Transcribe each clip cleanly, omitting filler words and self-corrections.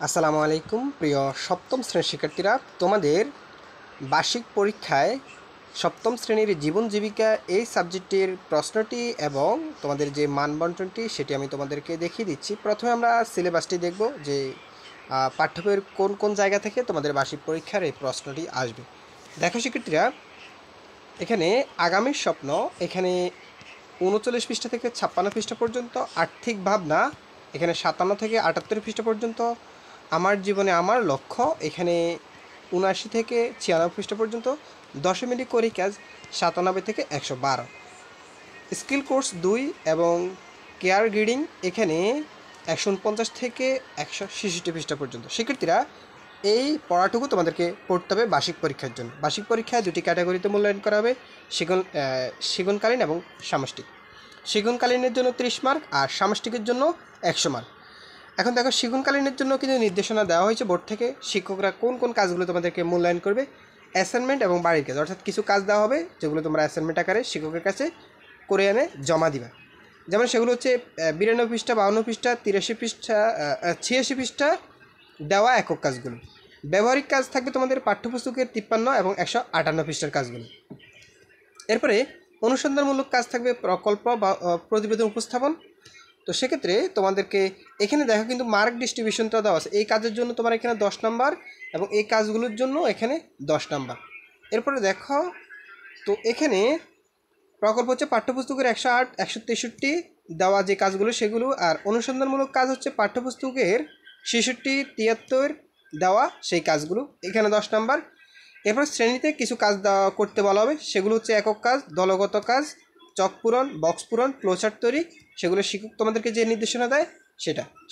আসসালামু আলাইকুম প্রিয় সপ্তম শ্রেণীর শিক্ষার্থীরা, তোমাদের বার্ষিক পরীক্ষায় সপ্তম শ্রেণীর জীবন জীবিকা এই সাবজেক্টের প্রশ্নটি এবং তোমাদের যে মানবন্টনটি সেটি আমি তোমাদেরকে দেখিয়ে দিচ্ছি। প্রথমে আমরা সিলেবাসটি দেখব যে পাঠ্যবইয়ের কোন কোন জায়গা থেকে তোমাদের বার্ষিক পরীক্ষার এই প্রশ্নটি আসবে। দেখো শিক্ষার্থীরা, এখানে আগামীর স্বপ্ন, এখানে 39 পৃষ্ঠা থেকে 56 পৃষ্ঠা পর্যন্ত। আর্থিক ভাবনা এখানে 57 থেকে 78 পৃষ্ঠা পর্যন্ত। আমার জীবনে আমার লক্ষ্য এখানে 79 থেকে 96 পৃষ্ঠা পর্যন্ত। দশমিক করি কাজ 97 থেকে 112। স্কিল কোর্স 2 এবং কেয়ার গ্রিডিং এখানে 149 থেকে 166 পৃষ্ঠা পর্যন্ত। শিক্ষার্থীরা, এই পড়াটুকু তোমাদেরকে পড়তে হবে বার্ষিক পরীক্ষার জন্য। বার্ষিক পরীক্ষায় দুটি ক্যাটাগরিতে মূল্যায়ন করা হবে, সেগুনকালীন এবং সামষ্টিক। সেগুনকালীনের জন্য 30 মার্ক আর সামষ্টিকের জন্য 100 মার্ক। এখন দেখো, সেগুনকালীনের জন্য কিন্তু নির্দেশনা দেওয়া হয়েছে বোর্ড থেকে, শিক্ষকরা কোন কোন কাজগুলো তোমাদেরকে মূল্যায়ন করবে। অ্যাসাইনমেন্ট এবং বাড়ির কাজ, অর্থাৎ কিছু কাজ দেওয়া হবে যেগুলো তোমরা অ্যাসাইনমেন্ট আকারে শিক্ষকের কাছে করে এনে জমা দিবা। যেমন সেগুলো হচ্ছে 92 পৃষ্ঠা, 52 পৃষ্ঠা, 83 পৃষ্ঠা, 86 পৃষ্ঠা দেওয়া একক কাজগুলো। ব্যবহারিক কাজ থাকবে তোমাদের পাঠ্যপুস্তকের 53 এবং 158 পৃষ্ঠার কাজগুলো। এরপরে অনুসন্ধানমূলক কাজ থাকবে প্রকল্প বা প্রতিবেদন উপস্থাপন। তো সেক্ষেত্রে তোমাদেরকে এখানে দেখো কিন্তু মার্ক ডিস্ট্রিবিউশনটা দেওয়া আছে। এই কাজের জন্য তোমার এখানে 10 নাম্বার এবং এই কাজগুলোর জন্য এখানে 10 নাম্বার। এরপরে দেখো, তো এখানে প্রকল্প হচ্ছে পাঠ্যপুস্তকের 108, 163 দেওয়া যে কাজগুলো সেগুলো, আর অনুসন্ধানমূলক কাজ হচ্ছে পাঠ্যপুস্তকের 66, 73 দেওয়া সেই কাজগুলো, এখানে 10 নাম্বার। এরপর শ্রেণীতে কিছু কাজ দেওয়া করতে বলা হবে, সেগুলো হচ্ছে একক কাজ, দলগত কাজ, চক পূরণ, বক্স পূরণ, ফ্লোচার্ট তৈরি, সেগুলো শিক্ষক তোমাদেরকে যে নির্দেশনা দেয়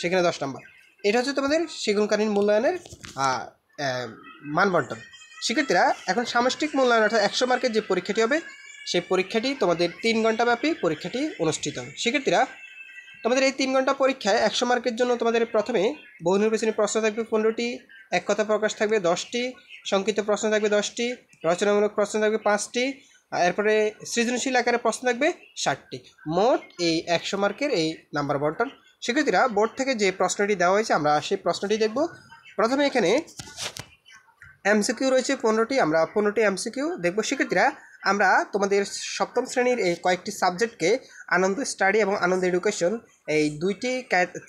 সেখানে 10 নাম্বার। এটা হচ্ছে তোমাদের সেগুনকালীন মূল্যায়নের মানবন্টন। শিক্ষার্থীরা, এখন সামষ্টিক মূল্যায়ন অর্থাৎ 100 মার্কের যে পরীক্ষাটি হবে সেই পরীক্ষাটি তোমাদের 3 ঘন্টা ব্যাপী পরীক্ষাটি অনুষ্ঠিত হবে। শিক্ষার্থীরা, তোমাদের এই 3 ঘন্টা পরীক্ষায় 100 মার্কের জন্য তোমাদের প্রথমে বহু নির্বাচনী প্রশ্ন থাকবে 15টি, এক কথা প্রকাশ থাকবে 10টি, সংক্ষিপ্ত প্রশ্ন থাকবে 10টি, রচনামূলক প্রশ্ন থাকবে 5টি, এরপরে সৃজনশীল আকারে প্রশ্ন থাকবে 60টি। মোট এই 100 মার্কের এই নাম্বার বন্টন। শিক্ষার্থীরা, বোর্ড থেকে যে প্রশ্নটি দেওয়া হয়েছে আমরা সেই প্রশ্নটি দেখব। প্রথমে এখানে এমসিকিউ রয়েছে 15টি, আমরা 15টি এমসিকিউ দেখব। শিক্ষার্থীরা, আমরা তোমাদের সপ্তম শ্রেণীর এই কয়েকটি সাবজেক্টকে আনন্দ স্টাডি এবং আনন্দ এডুকেশন এই দুইটি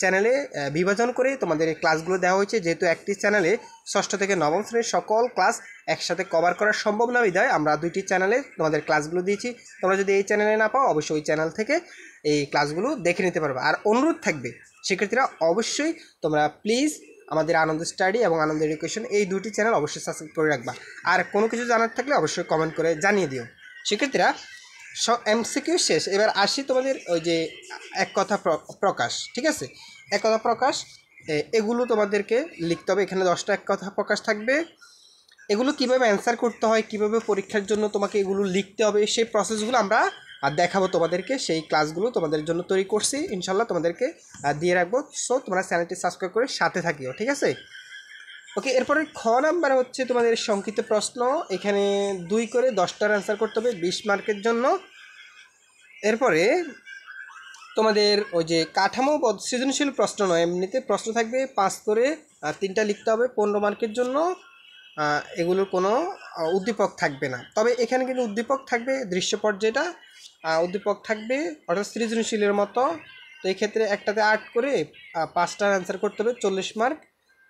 চ্যানেলে বিভাজন করে তোমাদের এই ক্লাসগুলো দেওয়া হয়েছে। যেহেতু একটি চ্যানেলে ষষ্ঠ থেকে নবম শ্রেণীর সকল ক্লাস একসাথে কভার করা সম্ভব না বিধায় আমরা দুইটি চ্যানেলে তোমাদের ক্লাসগুলো দিয়েছি। তোমরা যদি এই চ্যানেলে না পাও অবশ্যই ওই চ্যানেল থেকে এই ক্লাসগুলো দেখে নিতে পারবে। আর অনুরোধ থাকবে শিক্ষার্থীরা, অবশ্যই তোমরা প্লিজ আমাদের আনন্দ স্টাডি এবং আনন্দ এডুকেশন এই দুটি চ্যানেল অবশ্যই সাবস্ক্রাইব করে রাখবা। আর কোনো কিছু জানার থাকলে অবশ্যই কমেন্ট করে জানিয়ে দিও। শিক্ষার্থীরা, এমসিকিউ শেষ, এবার আসি তোমাদের ওই যে এক কথা প্রকাশ। ঠিক আছে, এক কথা প্রকাশ এগুলো তোমাদেরকে লিখতে হবে। এখানে 10টা এক কথা প্রকাশ থাকবে। এগুলো কীভাবে অ্যান্সার করতে হয়, কীভাবে পরীক্ষার জন্য তোমাকে এগুলো লিখতে হবে, সেই প্রসেসগুলো আমরা দেখাবো তোমাদেরকে। সেই ক্লাসগুলো তোমাদের জন্য তৈরি করছি, ইনশাল্লাহ তোমাদেরকে দিয়ে রাখবো। সো তোমরা চ্যানেলটি সাবস্ক্রাইব করে সাথে থাকিও, ঠিক আছে? ওকে, এরপরে খ নাম্বার হচ্ছে তোমাদের সংক্ষিপ্ত প্রশ্ন। এখানে 2 করে 10টার অ্যান্সার করতে হবে 20 মার্কের জন্য। এরপরে তোমাদের ওই যে কাঠামো সৃজনশীল প্রশ্ন নয়, এমনিতে প্রশ্ন থাকবে 5 করে 3টা লিখতে হবে 15 মার্কের জন্য। এগুলোর কোনো উদ্দীপক থাকবে না, তবে এখানে কিন্তু উদ্দীপক থাকবে দৃশ্যপট, যেটা উদ্দীপক থাকবে অর্থাৎ সৃজনশীলের মতো। তো এই ক্ষেত্রে একটাতে 8 করে 5টার অ্যান্সার করতে হবে 40 মার্ক।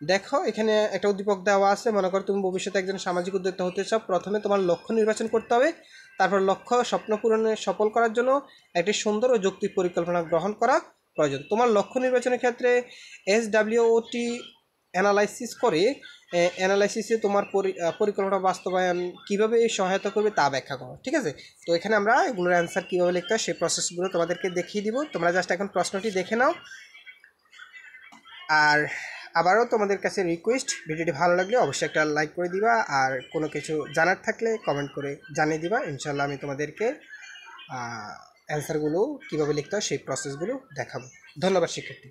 দেখো, এখানে একটা উদ্দীপক দেওয়া আছে, মনে করো তুমি ভবিষ্যতে একজন সামাজিক উদ্যোক্তা হতে চাও। প্রথমে তোমার লক্ষ্য নির্বাচন করতে হবে, তারপর লক্ষ্য স্বপ্ন পূরণে সফল করার জন্য একটি সুন্দর ও যৌক্তিক পরিকল্পনা গ্রহণ করা প্রয়োজন। তোমার লক্ষ্য নির্বাচনের ক্ষেত্রে SWOT অ্যানালাইসিস করে অ্যানালাইসিসে তোমার পরিকল্পনা বাস্তবায়ন কীভাবে সহায়তা করবে তা ব্যাখ্যা করো। ঠিক আছে, তো এখানে আমরা এগুলোর অ্যান্সার কীভাবে লিখতে হয় সেই প্রসেসগুলো তোমাদেরকে দেখিয়ে দিব। তোমরা জাস্ট এখন প্রশ্নটি দেখে নাও। আর আবারও তোমাদের কাছে রিকোয়েস্ট, ভিডিওটি ভালো লাগলে অবশ্যই একটা লাইক করে দিবা, আর কোনো কিছু জানার থাকলে কমেন্ট করে জানিয়ে দিবা। ইনশাল্লাহ আমি তোমাদেরকে অ্যান্সারগুলো কীভাবে লিখতে হয় সেই প্রসেসগুলো দেখাবো। ধন্যবাদ শিক্ষার্থী।